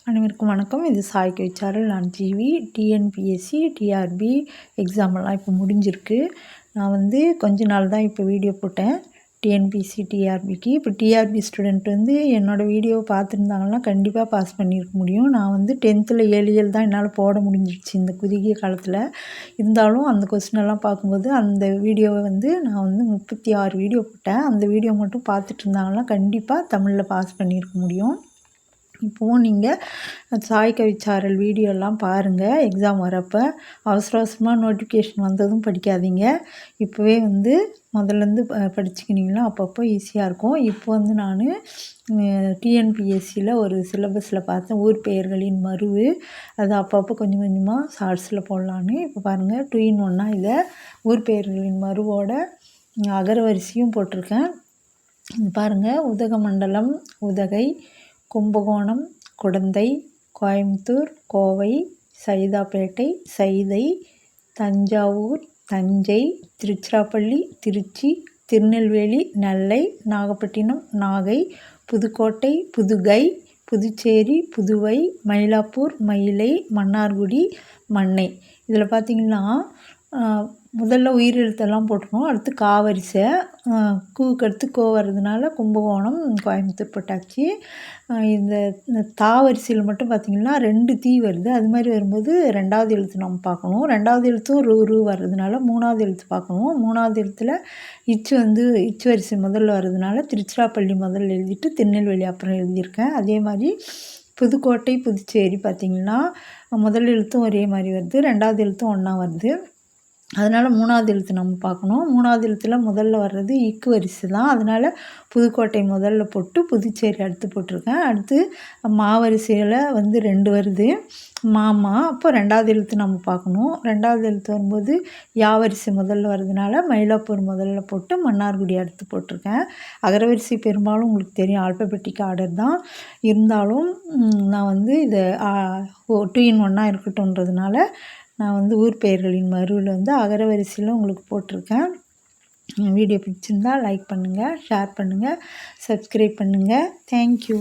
அனைவருக்கும் வணக்கம். இது சாய் கவிச்சாரல். நான் ஜிவி. டிஎன்பிஎஸ்சி, டிஆர்பி எக்ஸாமெல்லாம் இப்போ முடிஞ்சிருக்கு. நான் கொஞ்ச நாள் தான் இப்போ வீடியோ போட்டேன் டிஎன்பிஎஸ்சி, டிஆர்பிக்கு. இப்போ டிஆர்பி ஸ்டூடெண்ட் என்னோடய வீடியோவை பார்த்துருந்தாங்கன்னா கண்டிப்பாக பாஸ் பண்ணியிருக்க முடியும். நான் 10th ஏழியல் தான் என்னால் போட முடிஞ்சிடுச்சு இந்த குறுகிய காலத்தில். இருந்தாலும் அந்த கொஸ்டினெல்லாம் பார்க்கும்போது அந்த வீடியோவை நான் 36 வீடியோ போட்டேன். அந்த வீடியோ மட்டும் பார்த்துட்டு இருந்தாங்கன்னா கண்டிப்பாக தமிழில் பாஸ் பண்ணியிருக்க முடியும். இப்போவும் நீங்கள் சாய் கவிச்சாரல் வீடியோலாம் பாருங்கள். எக்ஸாம் வரப்போ அவசரமாக நோட்டிஃபிகேஷன் வந்ததும் படிக்காதீங்க. இப்போவே முதல்லேருந்து படிச்சுக்கினீங்கன்னா அப்பப்போ ஈஸியாக இருக்கும். இப்போ நான் டிஎன்பிஎஸ்சியில் ஒரு சிலபஸில் பார்த்தேன், ஊர் பெயர்களின் மருவு. அது அப்பப்போ கொஞ்சம் கொஞ்சமாக ஷார்ட்ஸில் போடலான்னு. இப்போ பாருங்கள், 2 in 1 இதை ஊர் பெயர்களின் மருவோட அகரவரிசையும் போட்டிருக்கேன். பாருங்கள், உதகமண்டலம், உதகை, கும்பகோணம், குடந்தை, கோயம்புத்தூர், கோவை, சைதாப்பேட்டை, சைதை, தஞ்சாவூர், தஞ்சை, திருச்சிராப்பள்ளி, திருச்சி, திருநெல்வேலி, நெல்லை, நாகப்பட்டினம், நாகை, புதுக்கோட்டை, புதுகை, புதுச்சேரி, புதுவை, மயிலாப்பூர், மயிலை, மன்னார்குடி, மன்னை. இதில் பார்த்திங்கன்னா முதல்ல உயிரெழுத்தெல்லாம் போட்டுருக்கோம். அடுத்து காவரிசை, கூக்கு அடுத்து கோ வர்றதுனால கும்பகோணம், கோயம்புத்தூர் போட்டாச்சு. இந்த தாவரிசையில் மட்டும் பார்த்திங்கன்னா 2 தீ வருது. அது மாதிரி வரும்போது 2வது எழுத்து நம்ம பார்க்கணும். 2வது எழுத்தும் ரூ வர்றதுனால 3வது எழுத்து பார்க்கணும். 3வது எழுத்தில் இச்சு வரிசை முதல்ல வர்றதுனால திருச்சிராப்பள்ளி முதல்ல எழுதிட்டு திருநெல்வேலி அப்புறம் எழுதியிருக்கேன். அதே மாதிரி புதுக்கோட்டை, புதுச்சேரி பார்த்திங்கன்னா முதல் எழுத்தும் ஒரே மாதிரி வருது, 2வது எழுத்தும் ஒன்றா வருது. அதனால் 3வது எழுத்து நம்ம பார்க்கணும். 3வது எழுத்தில் முதல்ல வர்றது இக்கு வரிசை தான். அதனால் புதுக்கோட்டை முதல்ல போட்டு புதுச்சேரி அடுத்து போட்டிருக்கேன். அடுத்து மாவரிசையில் 2 வருது, மாமா. அப்போ 2வது எழுத்து நம்ம பார்க்கணும். 2வது எழுத்து வரும்போது யாவரிசை முதல்ல வர்றதுனால மயிலாப்பூர் முதல்ல போட்டு மன்னார்குடி அடுத்து போட்டிருக்கேன். அகரவரிசை பெரும்பாலும் உங்களுக்கு தெரியும், ஆல்பபெட்டிக் ஆர்டர் தான். இருந்தாலும் நான் இதை 2 in 1 இருக்கட்டும்ன்றதுனால நான் ஊர் பெயர்களின் மருவில் அகரவரிசையில் உங்களுக்கு போட்டிருக்கேன். வீடியோ பிடிச்சிருந்தால் லைக் பண்ணுங்கள், ஷேர் பண்ணுங்கள், சப்ஸ்கிரைப் பண்ணுங்கள். தேங்க்யூ.